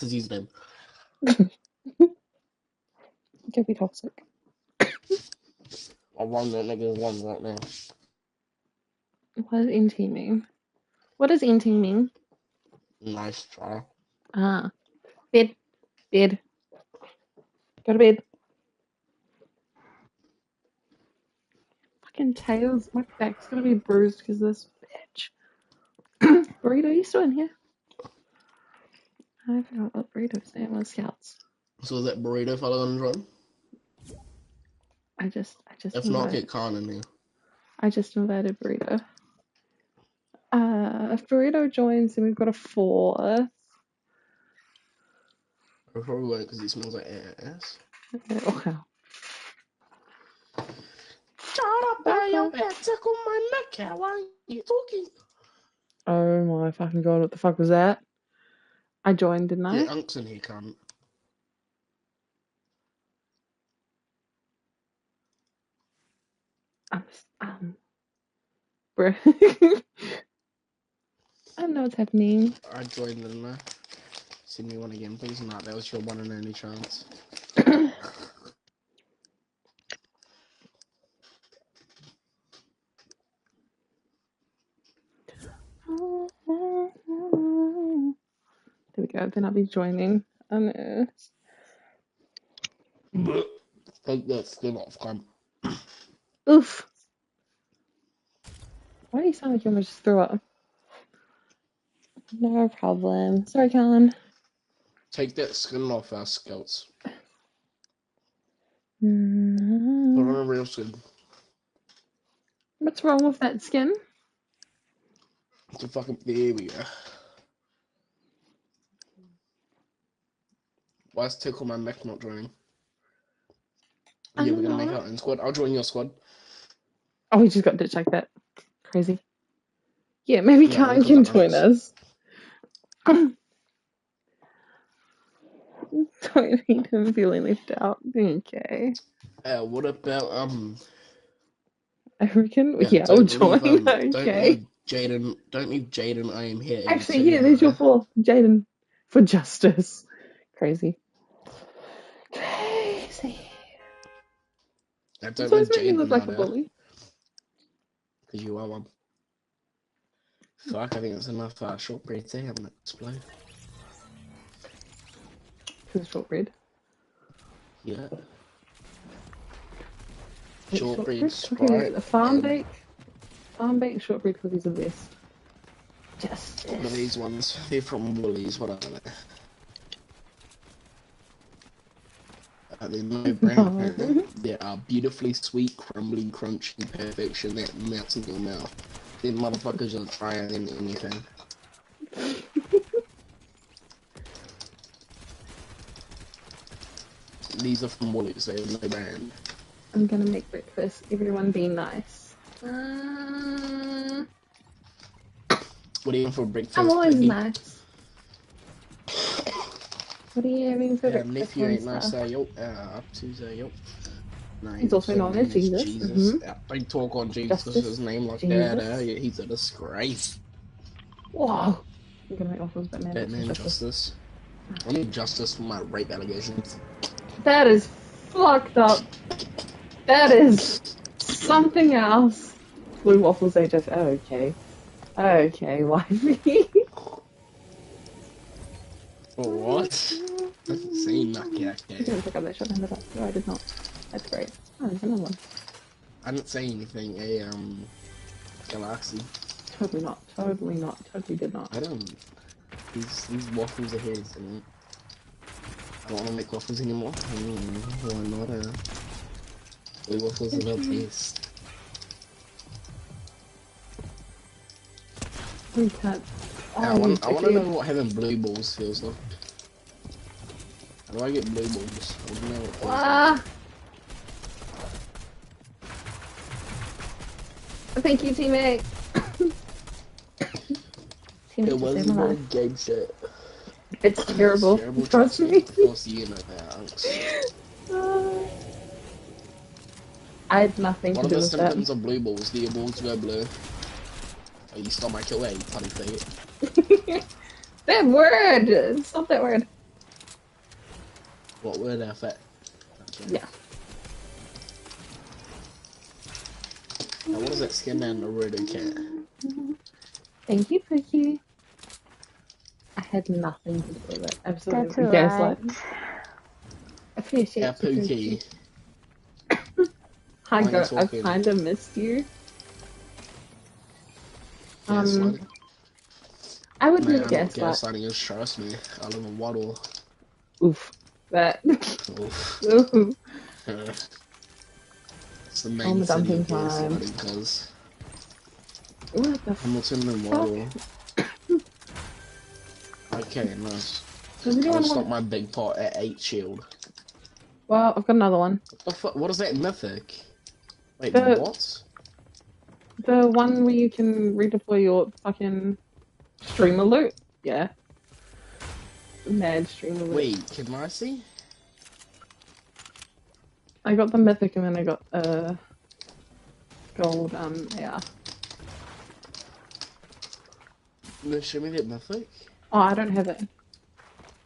His username. Don't be toxic. I won that nigga's one right now. What does NT mean? What does NT mean? Nice try. Ah. Bed. Bed. Go to bed. Fucking tails. My back's gonna be bruised because of this bitch. Burrito, you still in here? I forgot what Burrito's name was. Scouts. So is that burrito fellow on the run? I just If not, get Khan in here. I just invited Burrito. If Burrito joins, then we've got a 4th. I probably won't because he smells like ass. Wow. Shut up, your bed, tickle my neck. How are you talking? Oh my fucking god, what the fuck was that? I joined, didn't I? Yeah, Unk's in here, cunt. Bro. I don't know what's happening. I joined, didn't I? Send me one again, please. Nah, that was your one and only chance. There we go, then I'll be joining. I know. Take that skin off, cunt. Oof. Why do you sound like you almost just threw up? No problem. Sorry, Colin. Take that skin off our scouts. Mm-hmm. Put on a real skin. What's wrong with that skin? It's a fucking... There we go. Why is Tickle My Mech not joining? Yeah, we're gonna make our own squad. I'll join your squad. Oh, we just got ditched like that. Crazy. Yeah, maybe Khan can join us. Don't need him feeling left out. Okay. What about I reckon. Yeah, I'll join. Okay. Don't leave Jaden. I am here. Actually, yeah, there's your 4th. Jaden. For justice. Crazy. Crazy. Don't It's leave always making me Jaden look like a bully. Because you are one. Fuck, I think it's enough shortbread tea. I'm gonna explode. Because shortbread. Yeah. Shortbread, Sprite. Okay, farm bake shortbread cookies are the best. Just what are these ones? They're from Woolies. What are they? They're no brand. They are beautifully sweet, crumbly, crunchy perfection that melts in your mouth. Them motherfuckers are drier than anything. These are from Woolies. They have no brand. I'm gonna make breakfast. Everyone be nice. What are you having for breakfast? I'm always nice. What are you having for breakfast? Nephew ain't nice, yo. Up to yo. No, he's also known as Jesus. Jesus. Don't talk on Jesus' name like that. Yeah, he's a disgrace. Whoa. I'm gonna make waffles, Batman justice. I need justice for my rape allegations. That is fucked up. That is something else. Blue waffles, they just okay. Okay, wifey. What? I didn't say knock You didn't pick up that shot and hand it up. No, I did not. That's great. Oh, there's another one. I didn't say anything. Galaxy. Totally not. Totally not. Totally did not. I don't. These waffles are his, and I don't want to make waffles anymore. Why not? Blue waffles are the best. We can't. I want to know what having blue balls feels like. How do I get blue balls? I wouldn't know what feels like. Thank you, teammate. It was a very gay shit. It's terrible. Trust me. Of course you know that. I had nothing to do with that. What are the symptoms of blue balls? Do your balls go blue? Oh, you stole my kill, you funny thing. That word! Stop that word. What word effort? Okay. Yeah. Now, what is that skin down Naruto cat? Thank you, Pookie. I had nothing to do with it. Absolutely. That's alright. Gaslight. Appreciate Yeah, you, Pookie. Hi, Why are you girl. I talking? kind of missed you. Gaslighting? I would Man, never I'm not gaslight. gaslighting, just trust me. I live in Waddle. Oof. That. Oof. Ooh. It's the On main the city dumping of time. gaslighting, cuz. What the Hamilton and fuck? Waddle. Okay, nice. Does I'll anyone stop want... my big pot at 8 shield. Well, I've got another one. What the fuck? What is that mythic? Wait, The- what? The one where you can redeploy your fucking streamer loot? Yeah. Mad streamer loot. Wait, can I see? I got the mythic and then I got gold yeah. No, show me that mythic. Oh, I don't have it.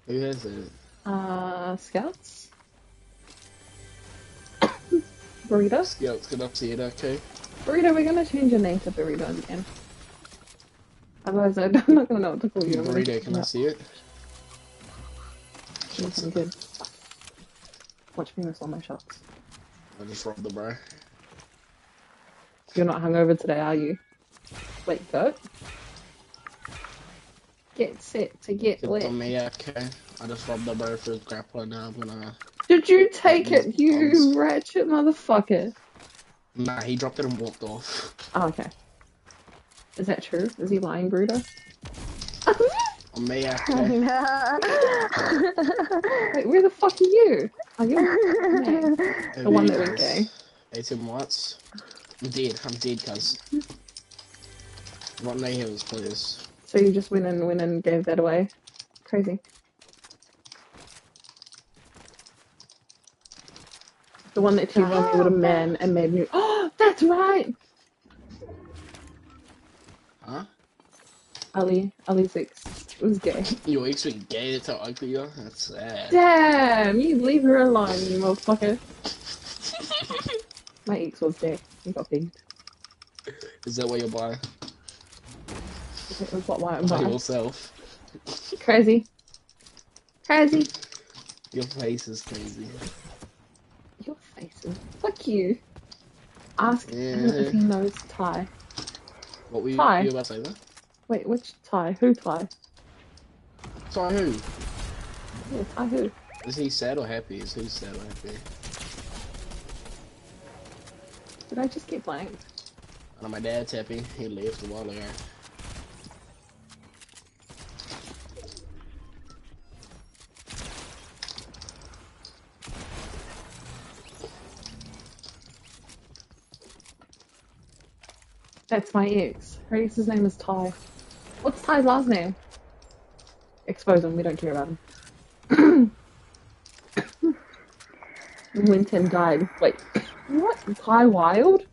Who has it? Scouts? Burrito? Scouts, can I see it, okay? Burrito, we're gonna change your name to Burrito again. Otherwise, I'm not gonna know what to call you. Burrito, can I see it? I'm good. Watch me miss all my shots. I just robbed the bro. You're not hungover today, are you? Wait, go. Get set to get Good lit. on me, okay. I just robbed the bro for his grappler, now I'm gonna... Did you take These it, you bombs. ratchet motherfucker? Nah, he dropped it and walked off. Oh, okay. Is that true? Is he lying, Bruto? On me, okay. Wait, where the fuck are you? Are you the one that went gay? 18 watts. I'm dead, cuz. What no heals, please. So you just went and gave that away? Crazy. The one that cheated on me with a man and made me. Oh, that's right. Huh? Ali's ex was gay. Your ex went gay, that's how ugly you are? That's sad. Damn, you leave her alone, you motherfucker. My ex was gay. He got beat. Is that what you buy? It was what why I'm By by. yourself. Crazy. Crazy. Your face is crazy. Your face is. Fuck you. Ask him Yeah. if he knows Thai. What were you, Thai. you about to say there? Wait, which Thai? Who Thai? Sorry, who? Yeah, Thai who? Is he sad or happy? Is he sad or happy? Did I just get blanked? I know my dad's happy. He left a while ago. That's my ex. Her ex's name is Ty. What's Ty's last name? Expose him, we don't care about him. Went and died. Wait, what? Ty Wild?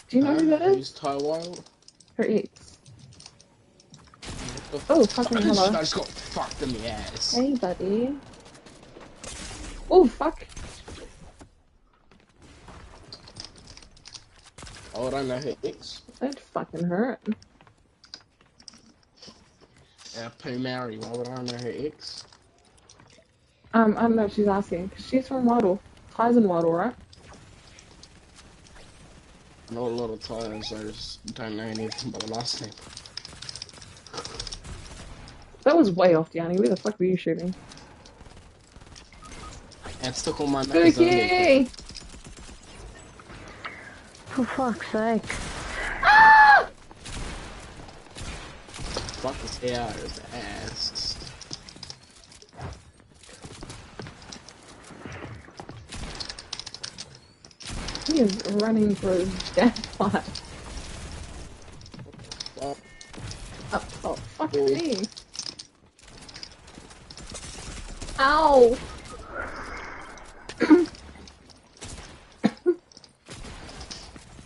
Do you know who that is? Who's Ty Wild? Her ex. What the Oh, fucking hello. I just got fucked in the ass. Hey, buddy. Oh, fuck. Oh, I don't know her ex. That fucking hurt. Pooh Mary, why would I know her ex? I don't know if she's asking. She's from Waddle. Ty's in Waddle, right? I know a lot of Thais, I just don't know anything but the last name. That was way off, Gianni. Where the fuck were you shooting? And stuck on my nose. Spooky! For fuck's sake. Ah! Fuck this hair out of his ass. He is running for his death life. Fuck. Oh, fuck Oh. me. Ow!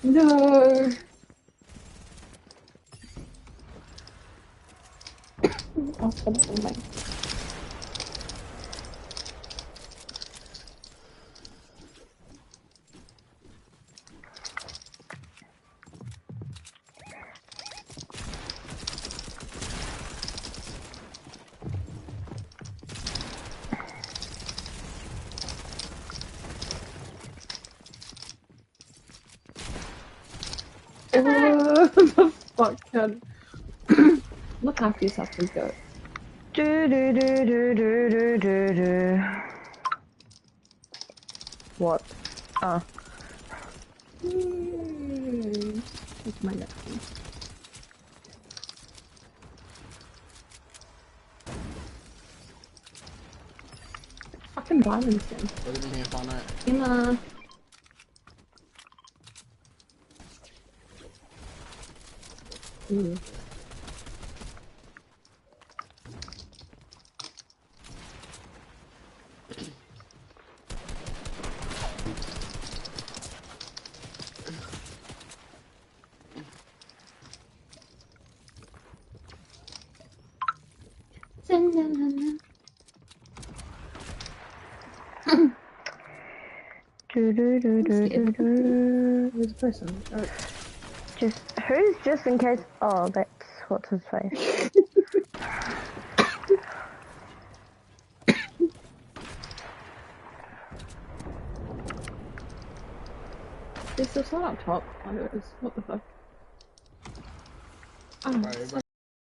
No! Oh, come on, mate. fuck, Ken? Look after yourself and go. Do do do do do do do do. What? Ah. That's my next one. Fucking diamonds, Ken. What did you mean find out? Emma. Ooh. Do do do do do do. Who's the person? Oh. Who's just in case? Oh, that's what's his face. There's still someone up top. Oh, there is. What the fuck? Oh, Right, so